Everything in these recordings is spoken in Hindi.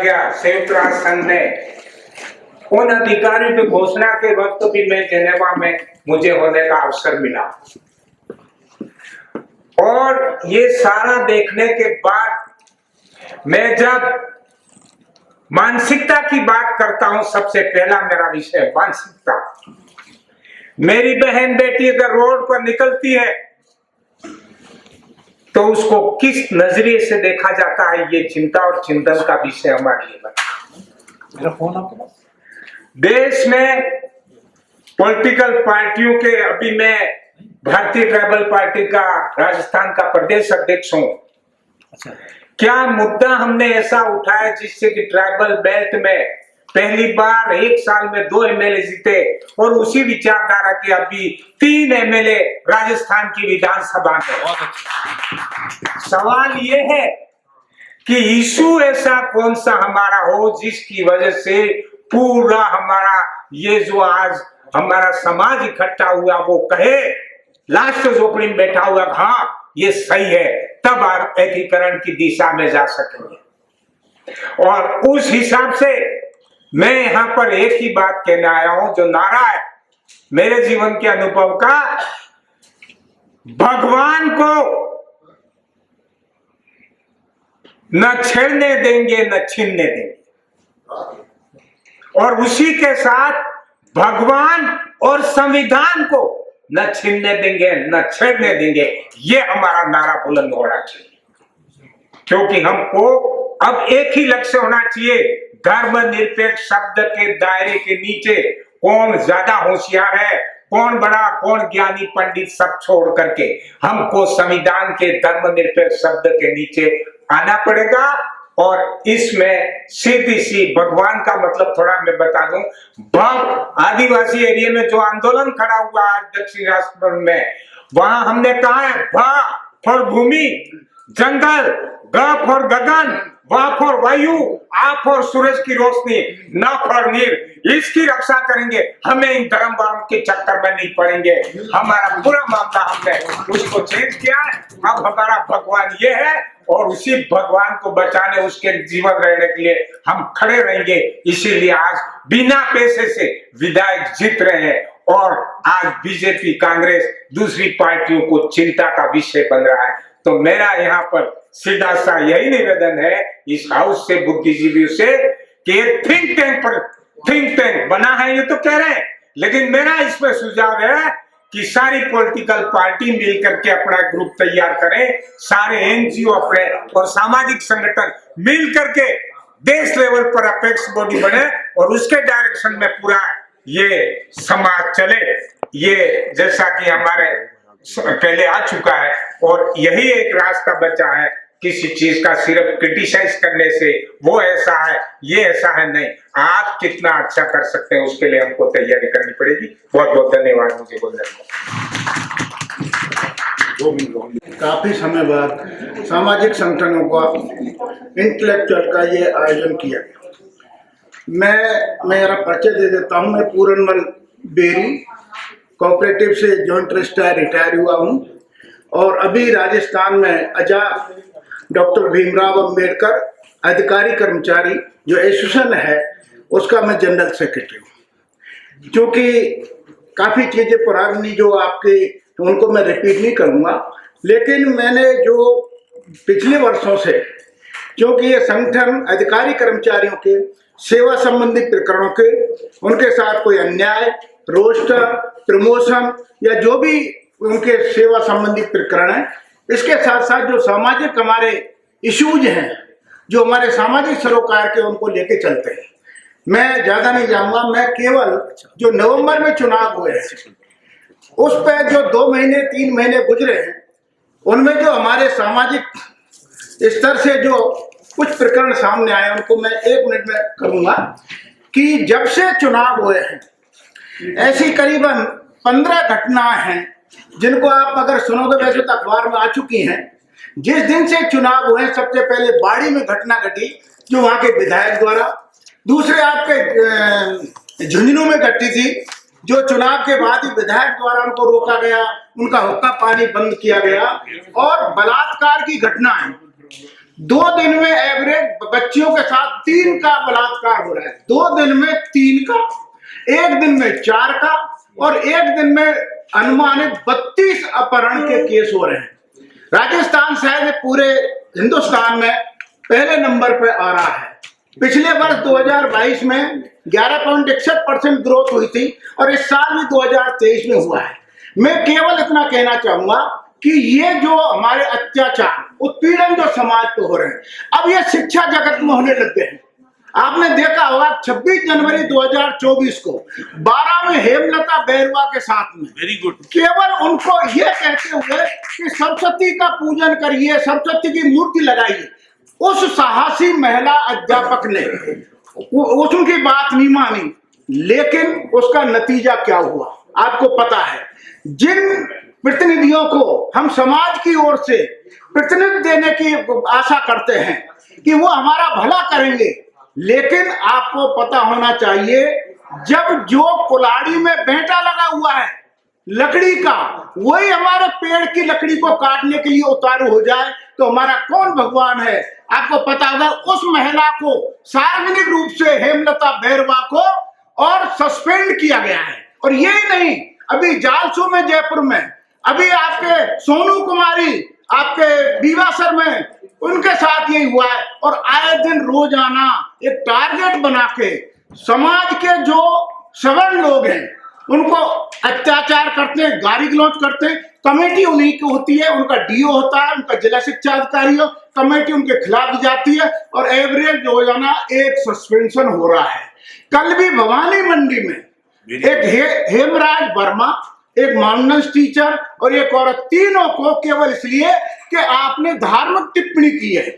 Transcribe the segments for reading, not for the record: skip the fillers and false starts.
संयुक्त राष्ट्र संघ ने उन अधिकारियों की घोषणा के वक्त भी मैं जेनेवा में मुझे होने का अवसर मिला और ये सारा देखने के बाद मैं जब मानसिकता की बात करता हूं, सबसे पहला मेरा विषय मानसिकता। मेरी बहन बेटी अगर रोड पर निकलती है तो उसको किस नजरिए से देखा जाता है, ये चिंता और चिंतन का विषय हमारे लिए बना। मेरा फोन आपके पास? देश में पॉलिटिकल पार्टियों के, अभी मैं भारतीय ट्राइबल पार्टी का राजस्थान का प्रदेश अध्यक्ष हूं। अच्छा। क्या मुद्दा हमने ऐसा उठाया जिससे कि ट्राइबल बेल्ट में पहली बार एक साल में 2 एमएलए जीते और उसी विचारधारा के अभी 3 एमएलए राजस्थान की विधानसभा में। सवाल ये है कि इशू ऐसा कौन सा हमारा हो जिसकी वजह से पूरा हमारा ये जो आज हमारा समाज इकट्ठा हुआ वो कहे, लास्ट झोपड़ी में बैठा हुआ, हाँ ये सही है, तब आप एकीकरण की दिशा में जा सकेंगे। और उस हिसाब से मैं यहां पर एक ही बात कहने आया हूं, जो नारा है मेरे जीवन के अनुभव का, भगवान को न छेड़ने देंगे न छीनने देंगे, और उसी के साथ भगवान और संविधान को न छीनने देंगे न छेड़ने देंगे। ये हमारा नारा बुलंद होना चाहिए, क्योंकि हमको अब एक ही लक्ष्य होना चाहिए, धर्मनिरपेक्ष शब्द के दायरे के नीचे कौन ज्यादा होशियार है, कौन बड़ा, कौन ज्ञानी पंडित, सब छोड़ करके हमको संविधान के धर्मनिरपेक्ष शब्द के नीचे आना पड़ेगा। और इसमें सीधी सी भगवान का मतलब थोड़ा मैं बता दूं, भव आदिवासी एरिया में जो आंदोलन खड़ा हुआ आज दक्षिण राजस्थान में, वहां हमने कहा है भ फॉर भूमि, जंगल, ग फॉर गगन, वा फॉर वायु, आ फॉर सूरज की रोशनी, न फॉर नीर। इसकी रक्षा करेंगे, हमें इन धर्म वालों के चक्कर में नहीं पड़ेंगे। हमारा पूरा मामला हमने उसको चेंज किया है। अब हमारा भगवान ये है और उसी भगवान को बचाने, उसके जीवन रहने के लिए हम खड़े रहेंगे। इसीलिए आज बिना पैसे से विधायक जीत रहे हैं और आज बीजेपी, कांग्रेस, दूसरी पार्टियों को चिंता का विषय बन रहा है। तो मेरा यहाँ पर सीधा सा यही निवेदन है इस हाउस से, बुद्धिजीवियों से, कि थिंक टैंक बना है, ये तो कह रहे हैं, लेकिन मेरा इसमें सुझाव है कि सारी पॉलिटिकल पार्टी मिलकर के अपना ग्रुप तैयार करें, सारे एनजीओ अपने और सामाजिक संगठन मिलकर के देश लेवल पर अपेक्स बॉडी बने और उसके डायरेक्शन में पूरा ये समाज चले। ये जैसा कि हमारे पहले आ चुका है और यही एक रास्ता बचा है, किसी चीज का सिर्फ क्रिटिसाइज करने से वो ऐसा है ये ऐसा है, नहीं, आप कितना अच्छा कर सकते हैं उसके लिए हमको तैयारी करनी पड़ेगी। बहुत बहुत धन्यवाद मुझे बोलने को। काफी समय बाद सामाजिक संगठनों का इंटेलेक्चुअल का ये आयोजन किया गया। मैं मेरा परिचय दे देता हूँ। मैं पूरनमल बेरी कोऑपरेटिव से जॉइंट रजिस्ट्रार रिटायर हुआ हूँ और अभी राजस्थान में आजाद डॉक्टर भीमराव अंबेडकर अधिकारी कर्मचारी जो एसोसिएशन है उसका मैं जनरल सेक्रेटरी हूँ। क्योंकि काफ़ी चीज़ें पुरानी जो आपके, उनको मैं रिपीट नहीं करूँगा, लेकिन मैंने जो पिछले वर्षों से, क्योंकि ये संगठन अधिकारी कर्मचारियों के सेवा संबंधी प्रकरणों के, उनके साथ कोई अन्याय, रोस्टर, प्रमोशन या जो भी उनके सेवा संबंधी प्रकरण है, इसके साथ साथ जो सामाजिक हमारे इश्यूज हैं, जो हमारे सामाजिक सरोकार के, उनको लेके चलते हैं। मैं ज्यादा नहीं जाऊंगा, मैं केवल जो नवंबर में चुनाव हुए हैं उस पर जो 2 महीने 3 महीने गुजरे हैं, उनमें जो हमारे सामाजिक स्तर से जो कुछ प्रकरण सामने आए उनको मैं 1 मिनट में करूंगा। कि जब से चुनाव हुए हैं ऐसी करीबन 15 घटनाएं हैं जिनको आप अगर सुनोगे, वैसे तो अखबार में आ चुकी हैं। जिस दिन से चुनाव हुए सबसे पहले बाड़ी में घटना घटी जो वहां के विधायक द्वारा, दूसरे आपके झुंझुनू में घटी थी जो चुनाव के बाद ही विधायक द्वारा उनको रोका गया, उनका हुक्का पानी बंद किया गया, और बलात्कार की घटना है 2 दिन में एवरेज बच्चियों के साथ 3 का बलात्कार हो रहा है। 2 दिन में 3 का, 1 दिन में 4 का, और 1 दिन में अनुमानित 32 अपहरण के केस हो रहे हैं। राजस्थान शायद पूरे हिंदुस्तान में पहले नंबर पे आ रहा है। पिछले वर्ष 2022 में 11.61% ग्रोथ हुई थी और इस साल भी 2023 में हुआ है। मैं केवल इतना कहना चाहूंगा कि ये जो हमारे अत्याचार, उत्पीड़न जो समाज पे हो रहे हैं, अब ये शिक्षा जगत में होने लग गए हैं। आपने देखा होगा 26 जनवरी 2024 को 12 में हेमलता बैरवा के साथ में, वेरी गुड, केवल उनको ये कहते हुए कि सरस्वती का पूजन करिए, सरस्वती की मूर्ति लगाइए, उस साहसी महिला अध्यापक ने उनकी बात नहीं मानी। लेकिन उसका नतीजा क्या हुआ आपको पता है। जिन प्रतिनिधियों को हम समाज की ओर से प्रतिनिधि देने की आशा करते हैं कि वो हमारा भला करेंगे, लेकिन आपको पता होना चाहिए जब जो कुल्हाड़ी में बेंटा लगा हुआ है लकड़ी का, वही हमारे पेड़ की लकड़ी को काटने के लिए उतारू हो जाए तो हमारा कौन भगवान है। आपको पता होगा उस महिला को सार्वजनिक रूप से, हेमलता बैरवा को, और सस्पेंड किया गया है। और यही नहीं, अभी जालसू में, जयपुर में, अभी आपके सोनू कुमारी, आपके बीवासर में, उनके साथ यही हुआ है। और आए दिन रोजाना एक टारगेट बना के समाज के जो सवर्ण लोग हैं उनको अत्याचार करते हैं, गाली गलौज करते हैं। कमेटी उन्हीं की होती है, उनका डीओ होता है, उनका जिला शिक्षा अधिकारी हो, कमेटी उनके खिलाफ दी जाती है और एवरेज रोजाना एक सस्पेंशन हो रहा है। कल भी भवानी मंडी में एक हेमराज वर्मा, एक मानस टीचर और एक औरत, तीनों को केवल इसलिए कि आपने धार्मिक टिप्पणी की है,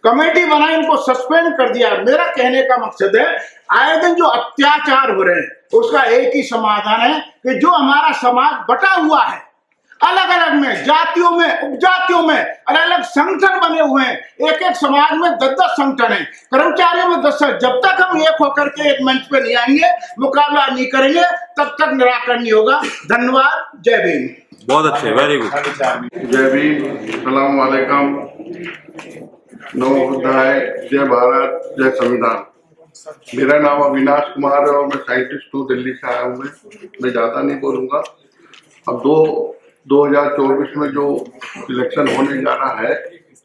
कमेटी बनाई, उनको सस्पेंड कर दिया। मेरा कहने का मकसद है, आए दिन जो अत्याचार हो रहे हैं उसका एक ही समाधान है कि जो हमारा समाज बटा हुआ है, अलग अलग में, जातियों में, उपजातियों में अलग अलग संगठन बने हुए हैं। एक एक समाज में 10-10 संगठन है, कर्मचारियों में 10। जब तक हम एक होकर के एक मंच पे नहीं आएंगे, मुकाबला नहीं करेंगे, तब तक निराकरण नहीं होगा। धन्यवाद। जय भीम। बहुत अच्छे, वेरी गुड। जय भीम, सलाम वालेकुम, नमो बुद्धाय, जय भारत, जय संविधान। मेरा नाम अविनाश कुमार है और मैं साइंटिस्ट हूँ, दिल्ली से आया हूँ। मैं ज़्यादा नहीं बोलूँगा। अब 2024 में जो इलेक्शन होने जा रहा है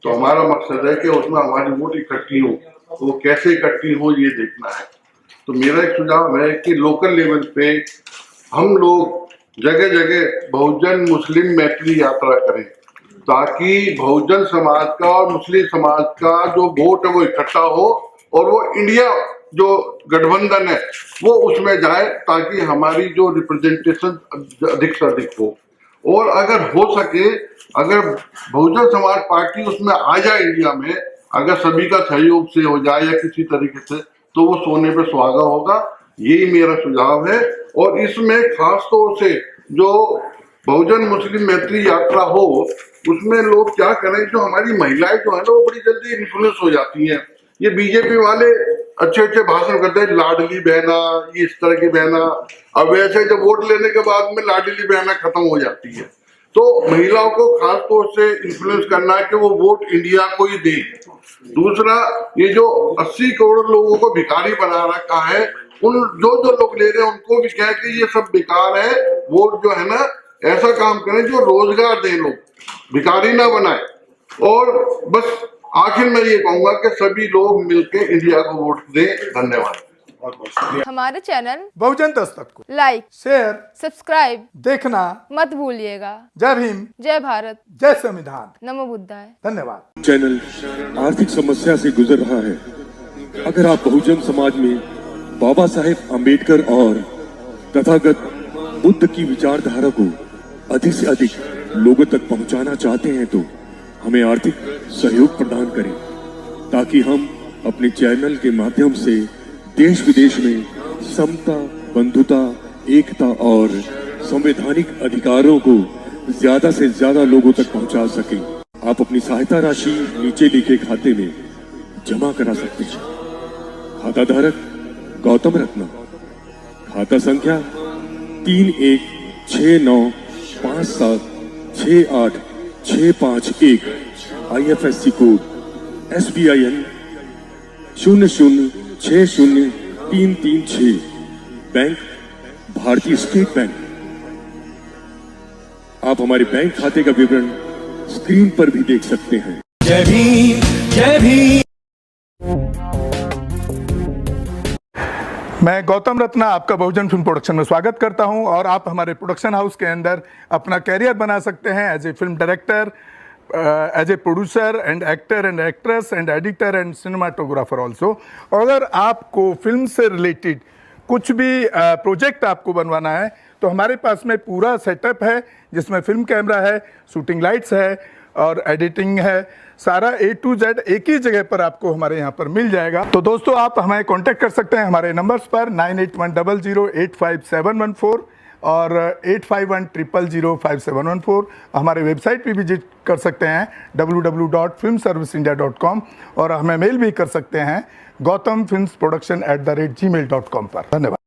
तो हमारा मकसद है कि उसमें हमारी वोट इकट्ठी हो, तो वो कैसे इकट्ठी हो ये देखना है। तो मेरा एक सुझाव है कि लोकल लेवल पे हम लोग जगह जगह बहुजन मुस्लिम मैत्री यात्रा करें, ताकि बहुजन समाज का और मुस्लिम समाज का जो वोट है वो इकट्ठा हो और वो इंडिया जो गठबंधन है वो उसमें जाए, ताकि हमारी जो रिप्रेजेंटेशन अधिक से अधिक हो। और अगर हो सके, अगर बहुजन समाज पार्टी उसमें आ जाए इंडिया में, अगर सभी का सहयोग से हो जाए या किसी तरीके से, तो वो सोने पे सुहागा होगा। यही मेरा सुझाव है। और इसमें खास तौर से जो बहुजन मुस्लिम मैत्री यात्रा हो, उसमें लोग क्या करें, जो हमारी महिलाएं जो है ना वो बड़ी जल्दी इन्फ्लुएंस हो जाती हैं। ये बीजेपी वाले अच्छे अच्छे भाषण करते हैं, लाडली बहना, ये इस तरह की बहना। अब वैसे जब वोट लेने के बाद में लाडली बहना खत्म हो जाती है। तो महिलाओं को खास तौर से इन्फ्लुएंस करना है कि वो वोट इंडिया को ही दे। दूसरा, ये जो 80 करोड़ लोगों को भिखारी बना रखा है, उन जो लोग ले रहे हैं उनको भी कहे कि ये सब बेकार है, वोट जो है ना ऐसा काम करें जो रोजगार दे, लोग भिखारी ना बनाए। और बस आखिर में ये कहूंगा कि सभी लोग मिलकर इंडिया को वोट दें। धन्यवाद। हमारे चैनल बहुजन दस्तक को लाइक, शेयर, सब्सक्राइब देखना मत भूलिएगा। जय भीम, जय भारत, जय संविधान। नमो बुद्धाय। धन्यवाद। चैनल आर्थिक समस्या से गुजर रहा है। अगर आप बहुजन समाज में बाबा साहेब आम्बेडकर और तथागत बुद्ध की विचारधारा को अधिक से अधिक लोगों तक पहुंचाना चाहते हैं तो हमें आर्थिक सहयोग प्रदान करें, ताकि हम अपने चैनल के माध्यम से देश विदेश में समता, बंधुता, एकता और संवैधानिक अधिकारों को ज्यादा से ज्यादा लोगों तक पहुंचा सकें। आप अपनी सहायता राशि नीचे लिखे खाते में जमा करा सकते हैं। खाता धारक गौतम रत्ना, खाता संख्या 3169576865 1, IFSC कोड SBIN 00603336। बैंक भारतीय स्टेट बैंक। आप हमारे बैंक खाते का विवरण स्क्रीन पर भी देख सकते हैं। जय भीम, जय भीम। मैं गौतम रत्ना आपका बहुजन फिल्म प्रोडक्शन में स्वागत करता हूं और आप हमारे प्रोडक्शन हाउस के अंदर अपना कैरियर बना सकते हैं as a film director, as a producer and actor and actress and editor and cinematographer also. अगर आपको फिल्म से रिलेटेड कुछ भी प्रोजेक्ट आपको बनवाना है तो हमारे पास में पूरा सेटअप है, जिसमें फिल्म कैमरा है, शूटिंग लाइट्स है और एडिटिंग है। सारा A to Z एक ही जगह पर आपको हमारे यहाँ पर मिल जाएगा। तो दोस्तों, आप हमें कांटेक्ट कर सकते हैं हमारे नंबर्स पर 9810085714 और 8510005714। हमारे वेबसाइट पे विजिट कर सकते हैं www.filmserviceindia.com और हमें मेल भी कर सकते हैं gautamfilmsproduction@gmail.com पर। धन्यवाद।